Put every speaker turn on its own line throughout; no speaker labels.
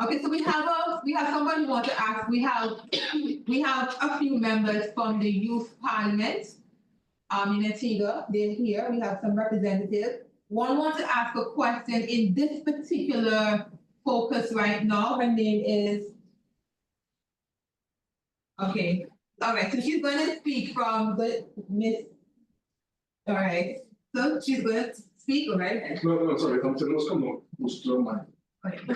Okay, so we have someone who wants to ask. We have a few members from the youth parliament in Antigua. They're here. We have some representatives. One wants to ask a question in this particular focus right now. Her name is okay. All right, so she's going to speak from the Miss. All right, so she's going to speak, all right?
No, sorry, I'm telling you,
Okay.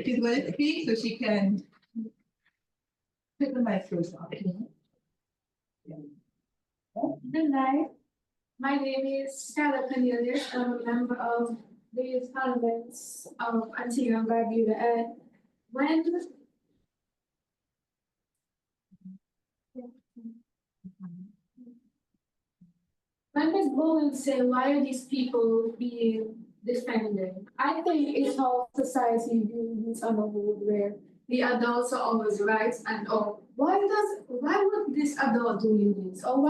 She's going to speak so she can pick the mic first off.
Good night. My name is Scarlett Cornelius. I'm a member of the Youth Parliament of Antigua and Barbuda. And when Ms. Bowen said, why are these people being defended? I think it's how society views on the whole, where the adults are always right and why would this adult do this? Or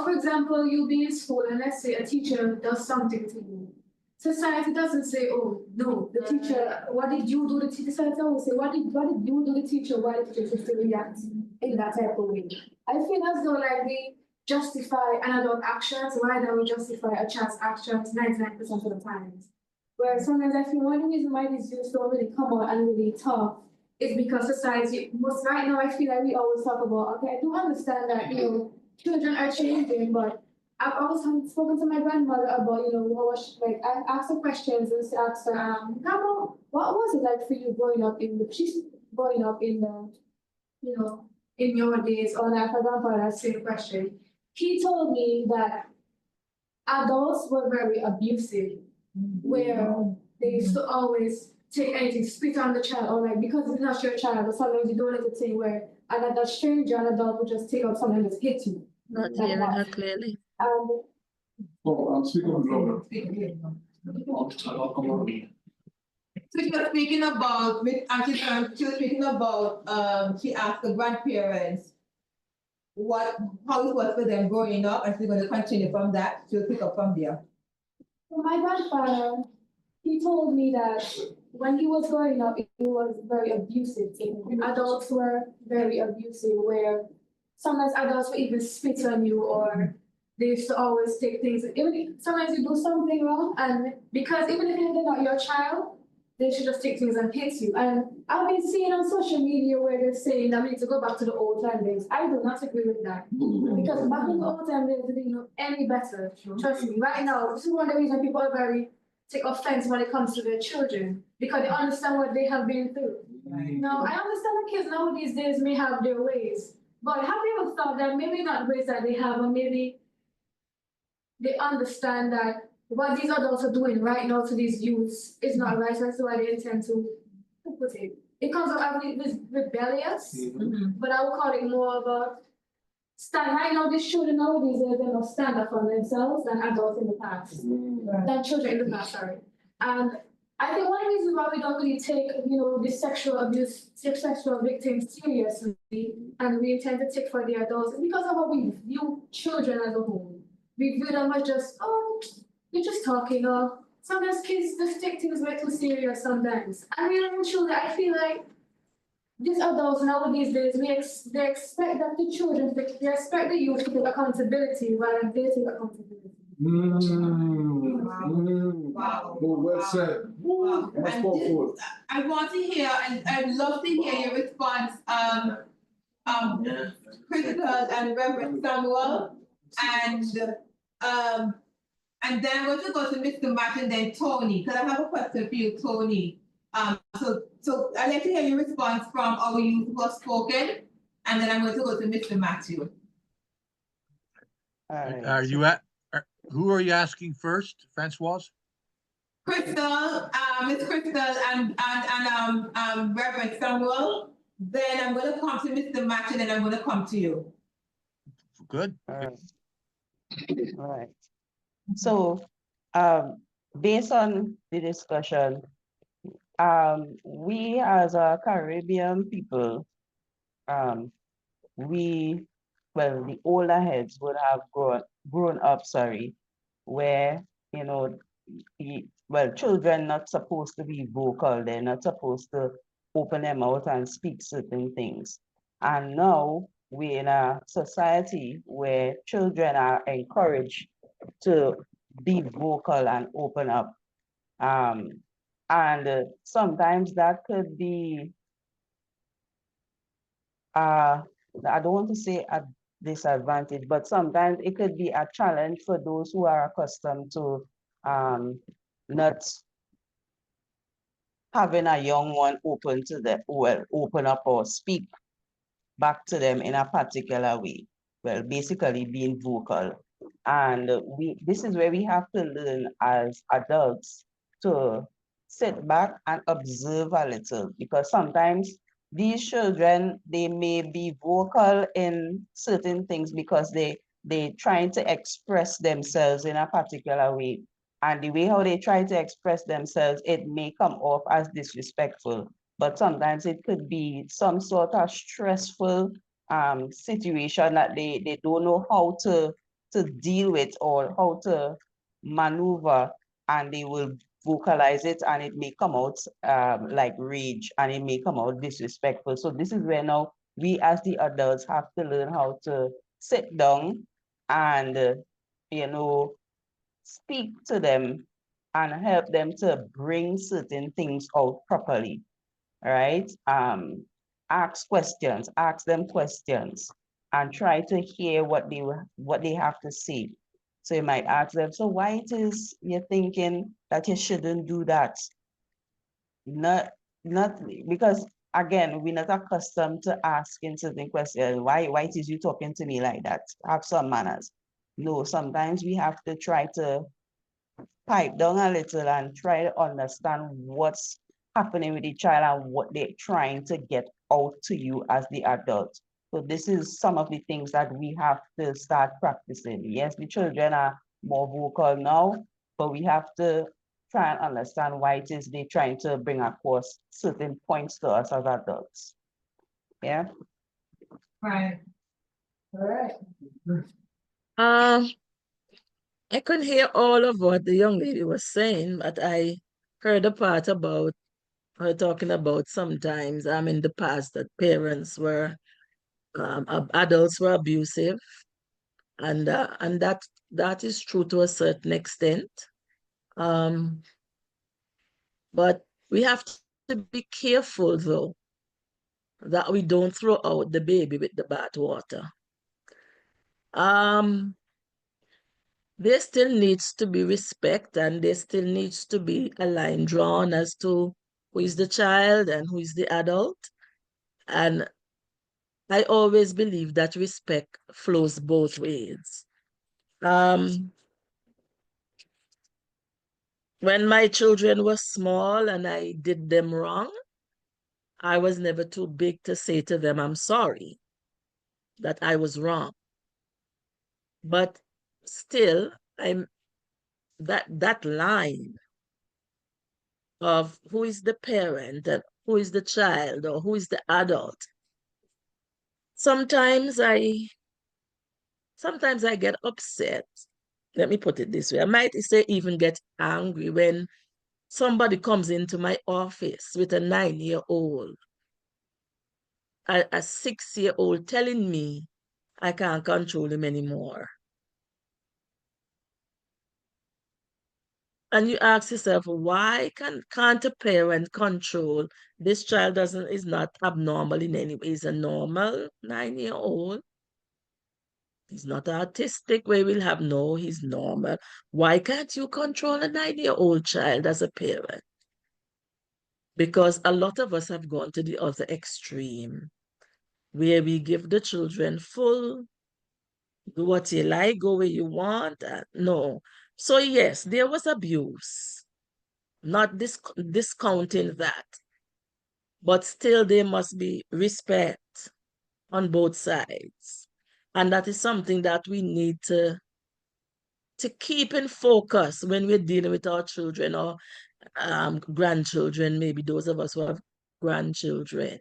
for example, you'll be in school and let's say a teacher does something to you. Society doesn't say, oh no, the teacher, what did you do? The teacher society always say, what did you do the teacher? Why did the teacher still react in that type of way? I feel as though like we justify an adult actions, why don't we justify a child's actions 99% of the times? Where sometimes I feel one reason why these youths don't really come out and really talk is because society, most right now I feel like we always talk about, okay, I do understand that, children are changing, but I've always spoken to my grandmother about, what was like, I asked her questions and asked her, Grandma, what was it like for you she's growing up in the, in your days, or like her grandfather asked the same question. He told me that adults were very abusive, where they used to always take anything, spit on the child, or like because it's not your child, or sometimes you don't let it say where another stranger, an adult would just take out something and just hit you.
Not hearing her clearly.
I'm speaking louder.
So she was speaking about, she was speaking about, she asked the grandparents how it was for them growing up, and she's going to continue from that. She'll pick up from there.
Well, my grandfather, he told me that when he was growing up, it was very abusive. Adults were very abusive, where sometimes adults would even spit on you, or they used to always take things. Sometimes you do something wrong, and because even if they're not your child, they should just take things and hit you. And I've been seeing on social media where they're saying that we need to go back to the old time days. I do not agree with that. Because back in the old time days, they didn't know any better. Trust me, right now, this is one of the reasons people are take offense when it comes to their children, because they understand what they have been through. Now, I understand the kids nowadays days may have their ways, but have you ever thought that maybe not ways that they have, or maybe they understand that what these adults are doing right now to these youths is not right, that's why they intend to put it. It comes up, I believe, with rebellious, but I would call it more of a stand. Right now, these children nowadays, they're going to stand up for themselves than adults in the past, than children in the past, sorry. And I think one of the reasons why we don't really take, this sexual abuse, sexual victims seriously, and we intend to take for the adults, is because of how we view children as a whole. We view them as just, you're just talking, or sometimes kids just take things way too serious sometimes. And really and truly, I feel like these adults nowadays days, they expect that the children, they expect the youth to take accountability rather than they take accountability.
Wow.
Well said.
Wow. I want to hear, and I'd love to hear your response, Critical and Reverend Samuel, and then we're going to go to Mr. Matt and then Tony, because I have a question for you, Tony. So I'd like to hear your response from our youth who have spoken, and then I'm going to go to Mr. Matthew.
Who are you asking first, Francois?
Crystal, Miss Crystal, and Reverend Samuel. Then I'm going to come to Mr. Matthew, and then I'm going to come to you.
Good.
All right. So, based on the discussion, we as a Caribbean people, the older heads would have grown up, where, well, children not supposed to be vocal. They're not supposed to open their mouth and speak certain things. And now we're in a society where children are encouraged to be vocal and open up. And sometimes that could be, I don't want to say a disadvantage, but sometimes it could be a challenge for those who are accustomed to not having a young one open to the, well, open up or speak back to them in a particular way. Well, basically being vocal. And this is where we have to learn as adults to sit back and observe a little, because sometimes these children, they may be vocal in certain things because they trying to express themselves in a particular way. And the way how they try to express themselves, it may come off as disrespectful, but sometimes it could be some sort of stressful situation that they don't know how to deal with or how to maneuver, and they will vocalize it, and it may come out like rage, and it may come out disrespectful. So this is where now we as the adults have to learn how to sit down and speak to them and help them to bring certain things out properly, right? Ask questions, ask them questions, and try to hear what they have to say. So you might ask them, so why it is you're thinking that you shouldn't do that? Not because, again, we're not accustomed to asking certain questions. Why it is you talking to me like that? Have some manners. No, sometimes we have to try to pipe down a little and try to understand what's happening with the child and what they're trying to get out to you as the adult. So this is some of the things that we have to start practicing. Yes, the children are more vocal now, but we have to try and understand why it is they're trying to bring across certain points to us as adults. Yeah.
Right. All right.
I couldn't hear all of what the young lady was saying, but I heard a part about her talking about sometimes in the past that parents were adults were abusive, and that is true to a certain extent. Um, but we have to be careful though that we don't throw out the baby with the bathwater. There still needs to be respect, and there still needs to be a line drawn as to who is the child and who is the adult. And I always believe that respect flows both ways. When my children were small and I did them wrong, I was never too big to say to them, I'm sorry that I was wrong. But still, that line of who is the parent and who is the child or who is the adult. Sometimes I get upset. Let me put it this way. I might say even get angry when somebody comes into my office with a 9-year-old, a 6-year-old telling me I can't control him anymore. And you ask yourself, why can't a parent control this child? Is not abnormal in any way. He's a normal 9-year-old. He's not autistic where we'll have, no, he's normal. Why can't you control a 9-year-old child as a parent? Because a lot of us have gone to the other extreme, where we give the children full, do what you like, go where you want. No. So yes, there was abuse. Not discounting that, but still there must be respect on both sides. And that is something that we need to keep in focus when we're dealing with our children or grandchildren, maybe those of us who have grandchildren.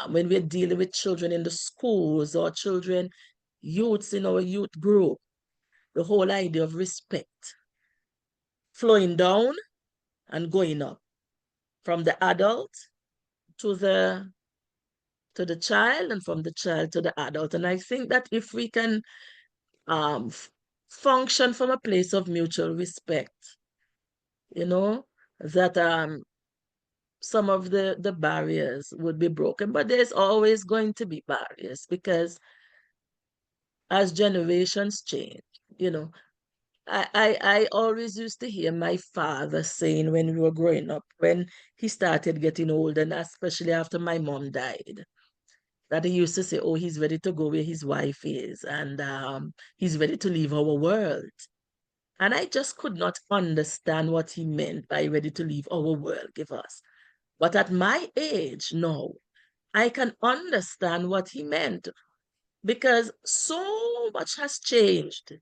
When we're dealing with children in the schools or children, youths in our youth group, the whole idea of respect flowing down and going up from the adult to the child and from the child to the adult. And I think that if we can function from a place of mutual respect, you know, that some of the barriers would be broken. But there's always going to be barriers because as generations change, you know, I always used to hear my father saying when we were growing up, when he started getting older, and especially after my mom died, that he used to say, oh, he's ready to go where his wife is, and he's ready to leave our world. And I just could not understand what he meant by ready to leave our world, give us. But at my age now, I can understand what he meant because so much has changed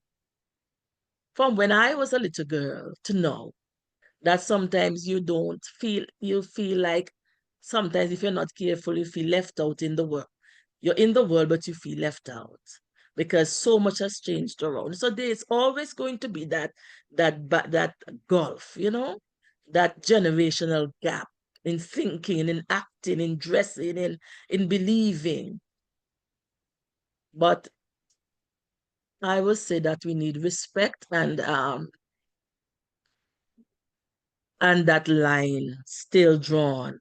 from when I was a little girl to now, that sometimes you feel like sometimes if you're not careful, you feel left out in the world. You're in the world, but you feel left out because so much has changed around. So there's always going to be that gulf, you know, that generational gap in thinking, in acting, in dressing, in believing. But I will say that we need respect and that line still drawn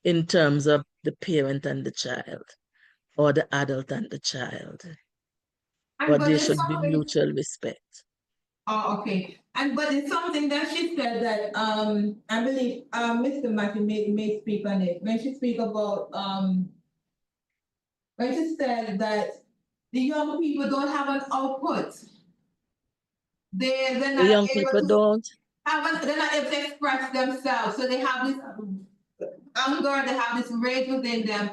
in terms of the parent and the child or the adult and the child. But
But
there
there's
should be
something.
mutual respect.
Oh, okay. But it's something that she said that I believe Mr. Matthew may speak on it when she speak about when she said that the young people don't have an output. They're
The
not
young
able
people
to
don't.
they're not able to express themselves. So they have this anger, they have this rage within them.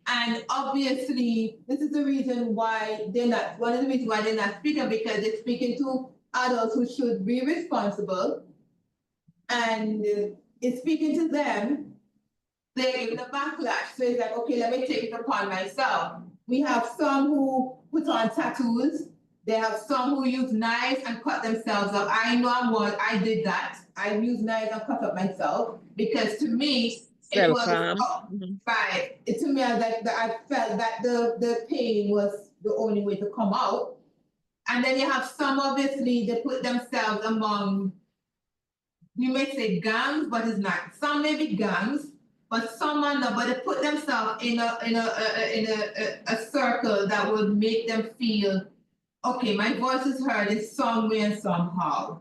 And obviously, this is the reason why they're not, one of the reasons why they're not speaking, because they're speaking to adults who should be responsible. And in speaking to them, they're giving a backlash. So it's like, okay, let me take it upon myself. We have some who put on tattoos. They have some who use knives and cut themselves up. I know I did that. I used knives and cut up myself because to me, it was
Self-harm.
right. To me, I felt that the pain was the only way to come out. And then you have some, obviously, they put themselves among, you may say gangs, but it's not. Some may be gangs, but some are not. But they put themselves in a circle that would make them feel, okay, my voice is heard in some way and somehow.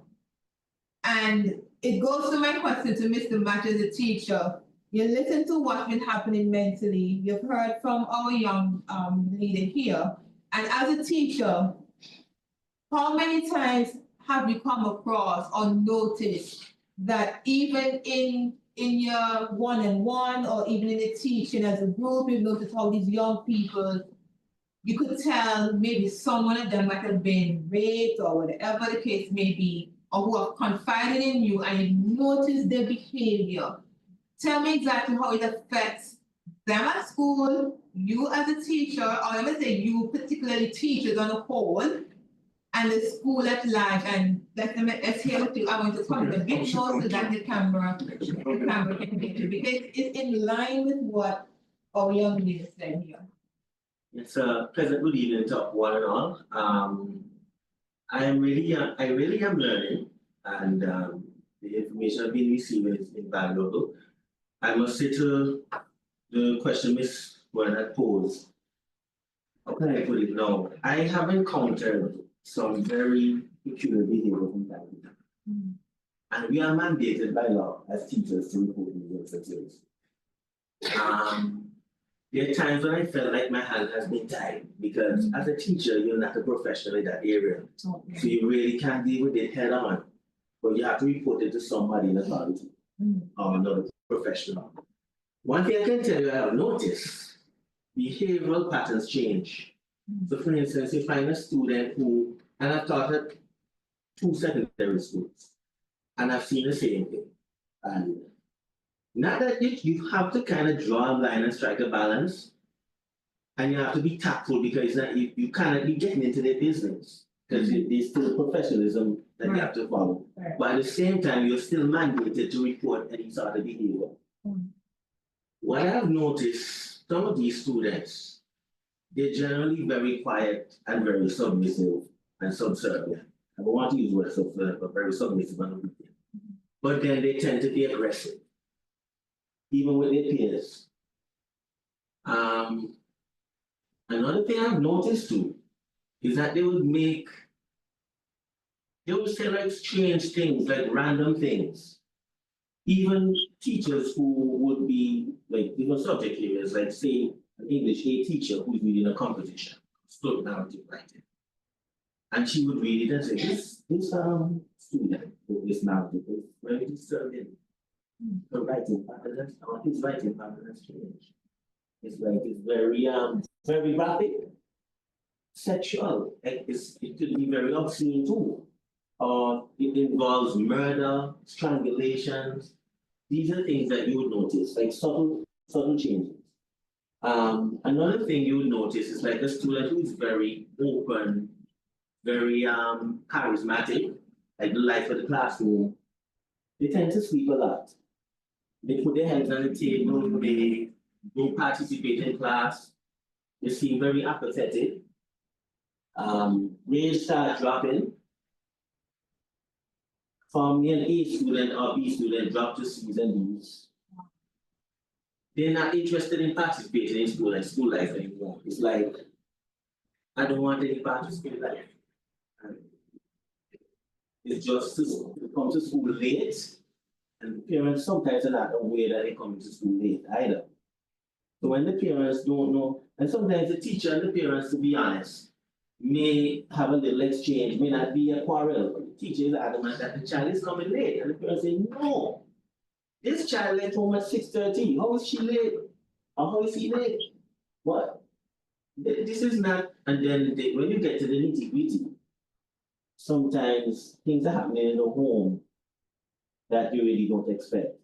And it goes to my question to Mr. Match as a teacher. You listen to what's been happening mentally. You've heard from our young leader here. And as a teacher, how many times have you come across or noticed that even in your one-on-one or even in the teaching as a group, you've noticed how these young people, you could tell maybe someone of them might have been raped or whatever the case may be, or who have confided in you and you notice their behavior. Tell me exactly how it affects them at school, you as a teacher, or let me say you particularly teachers on a whole, and the school at large. And let's hear what you are going to come a bit closer that the camera can get you, because it's in line with what our young leaders said here.
It's a pleasant good evening to one and all. I really am learning, and the information I've been receiving is invaluable. I must say to the question Ms. Bernard posed, how can I put it now? I have encountered some very peculiar behavior from time to time. And we are mandated by law as teachers to report these instances. There are times when I felt like my hand has been tied because as a teacher, you're not a professional in that area. So you really can't deal with it head on, but you have to report it to somebody in authority or another professional. One thing I can tell you I have noticed, behavioral patterns change. So for instance, you find a student who, and I've taught at 2 secondary schools, and I've seen the same thing. And not that you have to kind of draw a line and strike a balance, and you have to be tactful because you cannot be getting into their business because there's still professionalism that you have to follow.
Right.
But at the same time, you're still mandated to report any sort of behavior. What I've noticed, some of these students, they're generally very quiet and very submissive and subservient. I don't want to use the word subservient, but very submissive and obedient. But then they tend to be aggressive, even with their peers. Another thing I've noticed too is that they would say like strange things, like random things. Even teachers who would be like different subject areas, like say an English A teacher who's reading a composition, stood narrative writing. And she would read it and say, this student with this narrative is very disturbing. The writing pattern, his writing pattern has changed. It's like it's very graphic, sexual. It could be very obscene too. It involves murder, strangulations. These are things that you would notice, like subtle changes. Another thing you would notice is like a student who is very open, very charismatic, like the life of the classroom. They tend to sleep a lot. They put their heads on the table, they don't participate in class, they seem very apathetic. Grades start dropping. From an A student or B student drop to C's and D's. They're not interested in participating in school life anymore. It's like, I don't want any part of school life. It's just to come to school late, and parents sometimes are not aware that they're coming to school late either. So when the parents don't know, and sometimes the teacher and the parents, to be honest, may have a little exchange, may not be a quarrel, but the teacher is adamant that the child is coming late, and the parents say, no, this child left home at 6:30, how is she late? Or how is he late? What? This is not, and then when you get to the nitty-gritty, sometimes things are happening in the home that you really don't expect.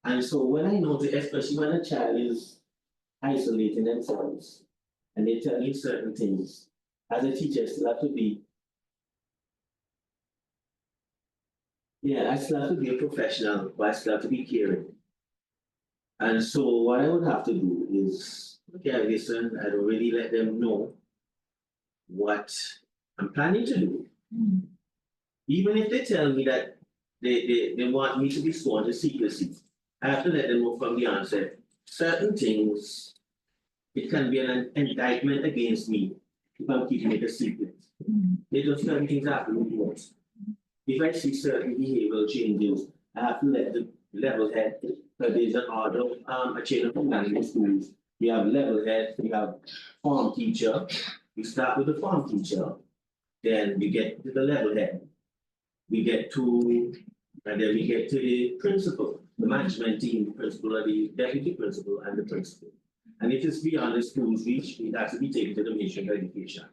And so when I notice, especially when a child is isolating themselves, and they tell you certain things, as a teacher, I still have to be, I still have to be a professional, but I still have to be caring. And so what I would have to do is, okay, listen, I don't really let them know what I'm planning to do. Even if they tell me that they want me to be sworn to secrecy, I have to let them know from the onset, certain things, it can be an indictment against me if I'm keeping it a secret. There are certain things happen with words. If I see certain behavioral changes, I have to let the level head, because there's an order, a chain of command in schools. We have level head, we have form teacher. We start with the form teacher, then we get to the level head. We get to, and then we get to the principal, the management team, the principal, or the deputy principal, and the principal. And if it's beyond the school's reach, it has to be taken to the Ministry of Education.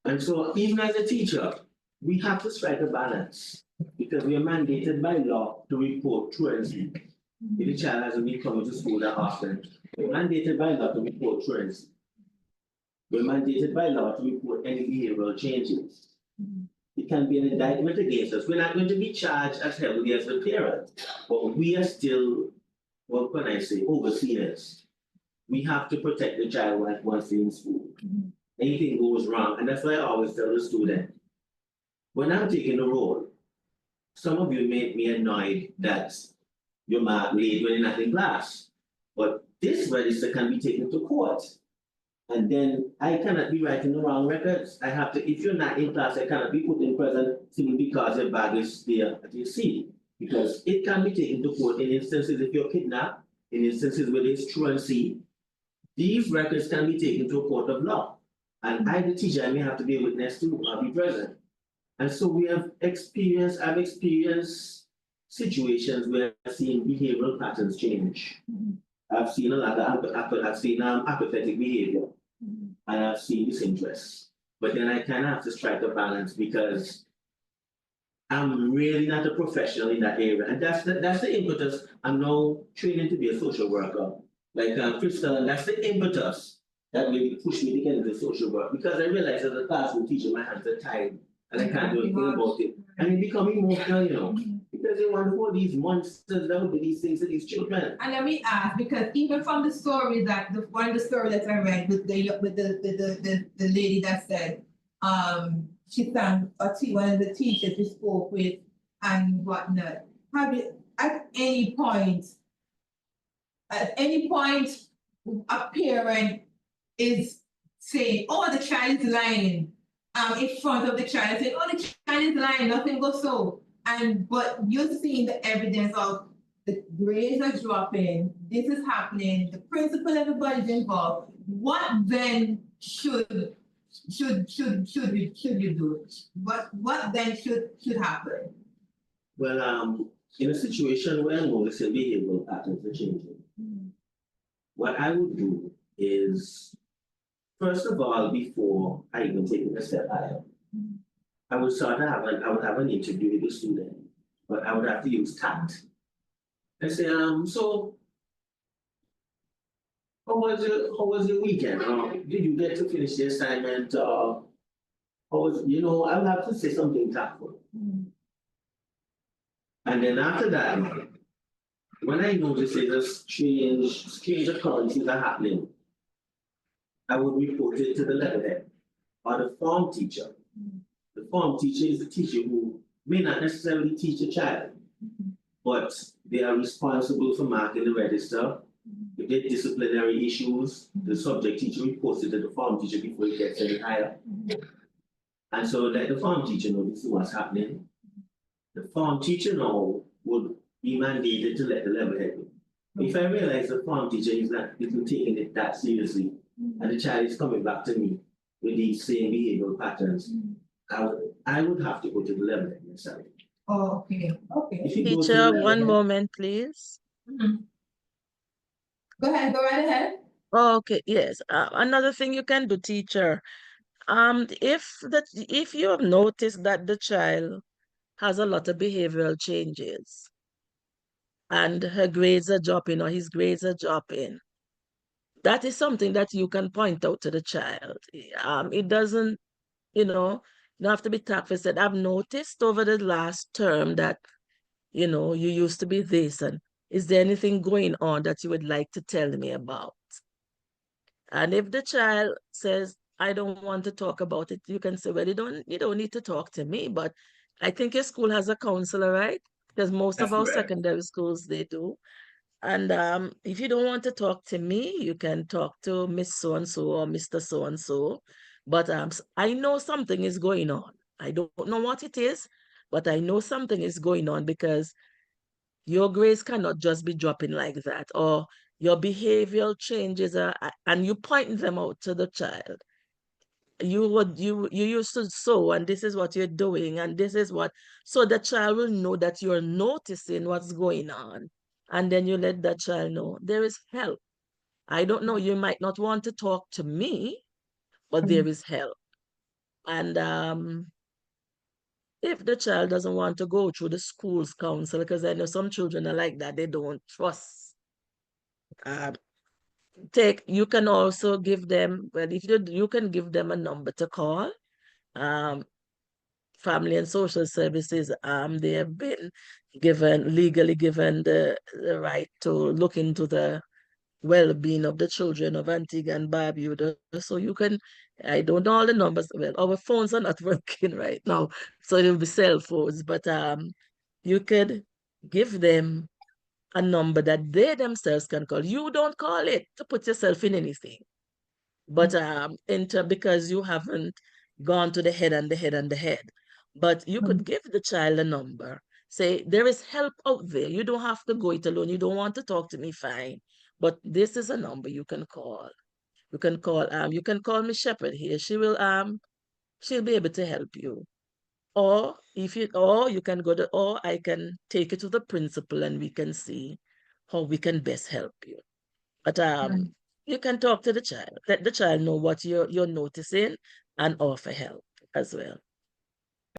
And so even as a teacher, we have to strike a balance because we are mandated by law to report truancy. If the child hasn't been coming to school that often, we're mandated by law to report truancy. We're mandated by law to report any behavioral changes. It can be an indictment against us. We're not going to be charged as heavily as the parent, but we are still, what can I say, overseers. We have to protect the child once they're in school. Anything goes wrong, and that's why I always tell the student, when I'm taking the role, some of you may be annoyed that you're late when you're not in class, but this register can be taken to court. And then I cannot be writing the wrong records. I have to, if you're not in class, I cannot be put in prison simply because your bag is there at your seat. Because it can be taken to court in instances if you're kidnapped, in instances where there's truancy. These records can be taken to a court of law. And I, the teacher, I may have to be a witness to or be present. And so I've experienced situations where I've seen behavioral patterns change. I've seen a lot of apathetic behavior, and I've seen disinterest. But then I kind of have to strike a balance because I'm really not a professional in that area, and that's the impetus. I'm now training to be a social worker, like Crystal, and that's the impetus that really pushed me to get into social work because I realized as a classroom teacher, my hands are tied and I can't do anything about it. And you become emotional, you know, because you wonder who these monsters that would do these things to these children.
And let me ask, because even from the story that one of the story that I read with the lady that said, she sang one of the teachers we spoke with and whatnot. Have you at any point a parent is saying, oh, the child is lying, in front of the child, saying, oh, the child is lying, nothing goes so. But you're seeing the evidence of the grades are dropping, this is happening, the principal, everybody's involved. What then should you do? What then should happen?
Well, in a situation where I'm noticing behavioral patterns are changing, what I would do is, first of all, before I even take it a step higher, I would have an interview with the student, but I would have to use tact. I say, so how was your weekend? Did you get to finish the assignment? How was, I would have to say something tactful. And then after that, when I notice there's strange occurrences are happening, I would report it to the level head or the form teacher. The form teacher is the teacher who may not necessarily teach a child, but they are responsible for marking the register. If there are disciplinary issues, the subject teacher reports it to the form teacher before it gets any higher. And so let the form teacher know this is what's happening. The form teacher now would be mandated to let the level head know. If I realize the form teacher is not taking it that seriously, and the child is coming back to me with these same behavioral patterns, I would have to go to the level head myself.
Oh, okay.
If you go to the
Teacher,
level
one
head-
moment, please.
Go right ahead.
Okay, yes. Another thing you can do, teacher, if you have noticed that the child has a lot of behavioral changes and her grades are dropping or his grades are dropping, that is something that you can point out to the child. It doesn't, you don't have to be tactful. Said, I've noticed over the last term that, you used to be this, and is there anything going on that you would like to tell me about? And if the child says, I don't want to talk about it, you can say, well, you don't need to talk to me, but I think your school has a counselor, right? Because most of
That's
our
correct.
secondary schools, they do. And if you don't want to talk to me, you can talk to Miss So-and-so or Mr. So-and-so. But I know something is going on. I don't know what it is, but I know something is going on because your grades cannot just be dropping like that, or your behavioral changes and you point them out to the child. You used to sew, and this is what you're doing, and this is what, so the child will know that you're noticing what's going on. And then you let that child know there is help. I don't know, you might not want to talk to me, but there is help. And if the child doesn't want to go through the school's counsel, because I know some children are like that, they don't trust. You can also give them, well, if you can give them a number to call. Family and Social Services, they have been legally given the right to look into the well-being of the children of Antigua and Barbuda. So you can, I don't know all the numbers. Well, our phones are not working right now, so it'll be cell phones. But you could give them a number that they themselves can call. You don't call it to put yourself in anything. But because you haven't gone to the head and the head and the head. But you could give the child a number. Say, there is help out there. You don't have to go it alone. You don't want to talk to me, fine. But this is a number you can call. You can call Miss Shepherd here. She'll be able to help you. Or you can or I can take you to the principal and we can see how we can best help you. But you can talk to the child. Let the child know what you're noticing and offer help as well.